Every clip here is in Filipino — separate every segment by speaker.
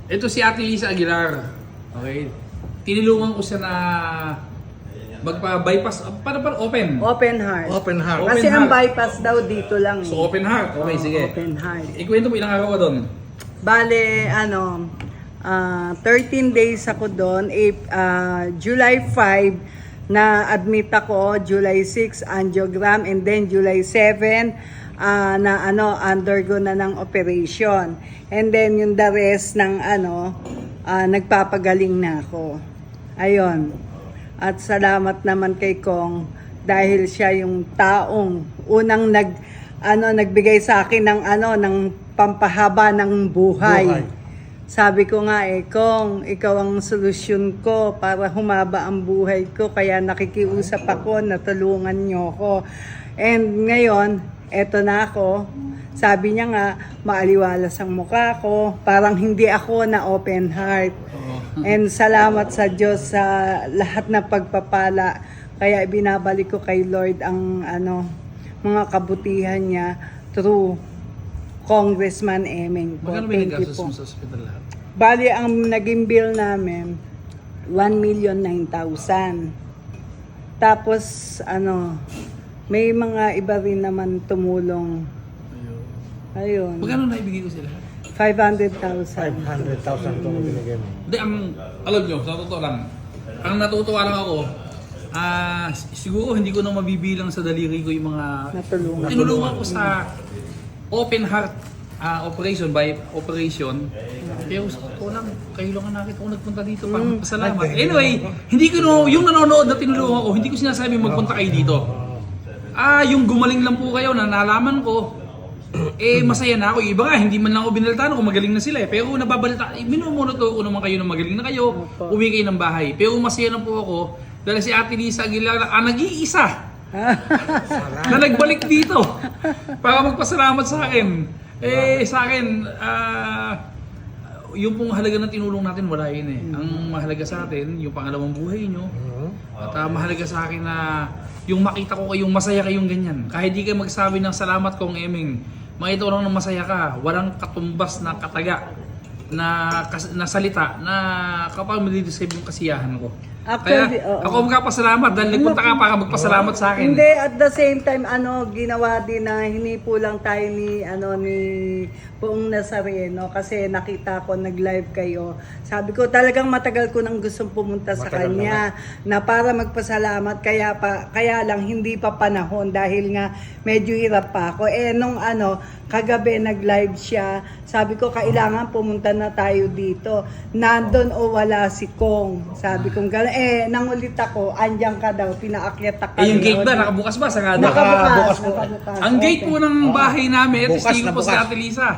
Speaker 1: Ito si Ate Lisa Aguilar. Okay? Tinulungan ko siya na magpa-bypass. Paano open?
Speaker 2: Open heart.
Speaker 3: Open heart.
Speaker 1: Open
Speaker 2: Kasi ang
Speaker 1: heart.
Speaker 2: bypass daw dito lang.
Speaker 1: So open heart. Okay, sige.
Speaker 2: Open heart.
Speaker 1: Ikwento mo ilang araw ka doon.
Speaker 2: Bale, 13 days ako doon. July 5, na-admit ako. July 6, angiogram. And then July 7, undergo na ng operation. And then yung the rest ng nagpapagaling na ako. Ayun. At salamat naman kay Kong dahil siya yung taong unang nagbigay sa akin ng pampahaba ng buhay. Sabi ko nga Kong, ikaw ang solusyon ko para humaba ang buhay ko. Kaya nakikiusap ako na tulungan niyo ko. And ngayon, eto na ako. Sabi niya nga, maaliwalas ang mukha ko. Parang hindi ako na open heart. And salamat sa Diyos sa lahat na pagpapala. Kaya binabalik ko kay Lord ang mga kabutihan niya through Congressman Eming po.
Speaker 1: Magkano ba yung gastos mo sa ospital lahat?
Speaker 2: Bali, ang naging bill namin, 1,009,000. Tapos, may mga iba rin naman tumulong. Ayun.
Speaker 1: Magkano na ibigay ko sila?
Speaker 2: 500,000.
Speaker 3: 500,000 itong binigay mo.
Speaker 1: Hindi, alam nyo, sa totoo lang, ang natutuwa lang ako, siguro hindi ko na mabibilang sa daliri ko yung mga
Speaker 2: Natulungan.
Speaker 1: tinulungan ko sa open heart operation by operation. Kaya sa totoo lang, kayo lang ang nakita ko nagpunta dito para magpasalamat. Anyway, hindi ko yung nanonood na tinulungan ko, hindi ko sinasabi magpunta kayo dito. Yung gumaling lang po kayo na nalaman ko, masaya na ako. Yung iba nga, hindi man lang ako binalitaan kung magaling na sila. Pero nababalita, minumunod ko naman kayo na magaling na kayo, uwi kayo ng bahay. Pero masaya na po ako dahil si Ate Lisa Aguilar nag-iisa na nagbalik dito para magpasalamat sa akin. Sa akin, yung pong halaga ng tinulong natin, wala yun Ang mahalaga sa atin, yung pangalawang buhay nyo. At mahalaga sa akin na yung makita ko kayong masaya kayong ganyan. Kahit di kayo magsabi ng salamat Kong Eming, makita ko lang ng masaya ka. Walang katumbas na kataga na salita na kapag madidescribe yung kasiyahan ko.
Speaker 2: Actually,
Speaker 1: Kaya ako magpapasalamat dahil nagpunta ka para magpasalamat sa akin.
Speaker 2: Hindi, at the same time, ginawa din na hinipo lang tayo ni Poong Nazareno kasi nakita ko nag-live kayo. Sabi ko, talagang matagal ko nang gustong pumunta sa kanya na para magpasalamat, kaya lang hindi pa panahon dahil nga medyo hirap pa ako. Nung kagabi nag-live siya, sabi ko, kailangan pumunta na tayo dito. Nandun o wala si Kong. Sabi ko, nangulit ako, andyan ka daw, pinaakyat ako.
Speaker 1: Yung gate ba? Nakabukas ba? Sarado?
Speaker 2: Nakabukas.
Speaker 1: Ang gate po ng bahay namin, ito
Speaker 3: Bukas
Speaker 1: stigo
Speaker 3: na
Speaker 1: po
Speaker 3: bukas.
Speaker 1: sa Ate Lisa.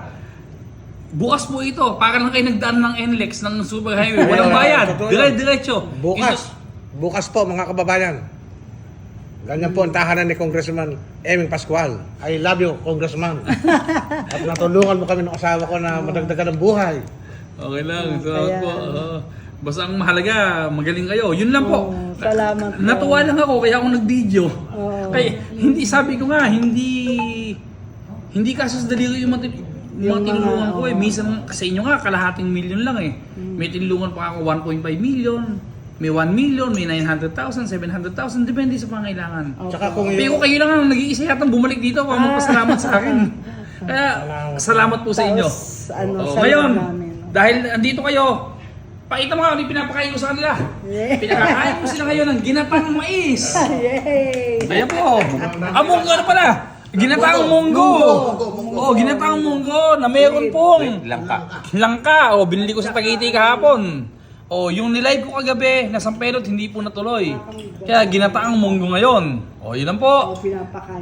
Speaker 1: Bukas po ito. Para lang kayo nagdaan ng NLEX, ng super highway. Walang bayad. Dire-diretso.
Speaker 3: Bukas po mga kababayan. Ganyan po ang tahanan ni Congressman Eming Pascual. I love you, Congressman. At natulungan mo kami ng asawa ko na madagdagan ng buhay.
Speaker 1: Okay lang. Salamat po. Basta ang mahalaga, magaling kayo. Yun lang po.
Speaker 2: Salamat.
Speaker 1: Natuwa lang ako kaya ako nag-video. Kaya hindi sabi ko nga, hindi kasi sa daliri yung mga tinulungan ko Minsan sa inyo nga, kalahating milyon lang May tinulungan pa ako 1.5 million. May 1 million, may 900,000, 700,000, depende sa pangailangan.
Speaker 3: Tsaka kung
Speaker 1: Pero kayo lang ang nag-iisa yatang bumalik dito para magpasalamat sa akin. Kaya salamat po sa inyo. Ngayon, dahil andito kayo, pakita mo nga ano yung pinapakain ko sa kanila. Pinakakain ko sila ngayon ng ginatang mais.
Speaker 2: Yay!
Speaker 1: Ayan po. Munggo na pala. Ginataang munggo. Ginataang munggo na meron pong langka. Binili ko sa Tagaytay kahapon. Yung nilive ko kagabi na San Pedro, hindi po natuloy. Kaya ginataang munggo ngayon. Yun lang po.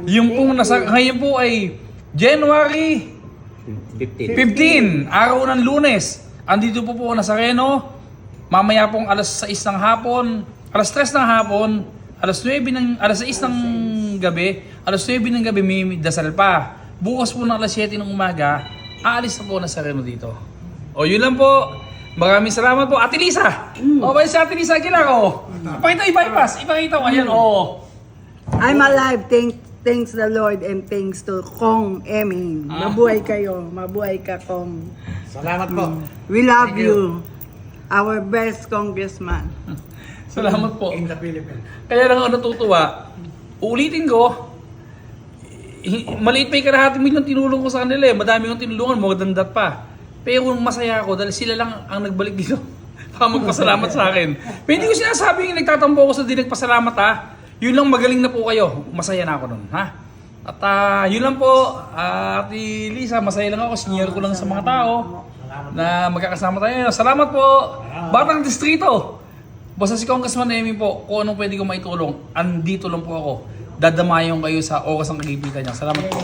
Speaker 1: Yung pong ngayon po ay January 15, araw ng Lunes. Andito po Nazareno. Mamaya pong alas 6 ng hapon, alas 3 ng hapon, alas 6 ng gabi, may dasal pa. Bukas po ng alas 7 ng umaga, aalis na po Nazareno dito. Yun lang po. Maraming salamat po. Ate Lisa! Ba si Ate Lisa Aguilar, Ipakita, i-bypass. Ipakita ko. Ayan,
Speaker 2: I'm alive. Thanks the Lord and thanks to Kong Eming. Mabuhay kayo. Mabuhay ka, Kong.
Speaker 3: Salamat po.
Speaker 2: We love you. Our best congressman.
Speaker 1: Salamat po.
Speaker 3: In the Philippines.
Speaker 1: Kaya lang ako natutuwa, uulitin ko, maliit pa yung kalahating milyon tinulong ko sa kanila eh. Madami kong tinulungan, more than that pa. Pero masaya ako dahil sila lang ang nagbalik dito. Magpasalamat sa akin. Pero hindi ko sinasabing nagtatampo ako sa di nagpasalamat ha. Yun lang, magaling na po kayo. Masaya na ako nun ha. At yun lang po, Ate Lisa, masaya lang ako. Senior ko lang sa mga tao na magkakasama tayo. Salamat po. Batang Distrito. Basta si Congressman Emmy po, kung anong pwede ko maitulong, andito lang po ako. Dadamayon kayo sa oras ng kagipitan niya. Salamat po.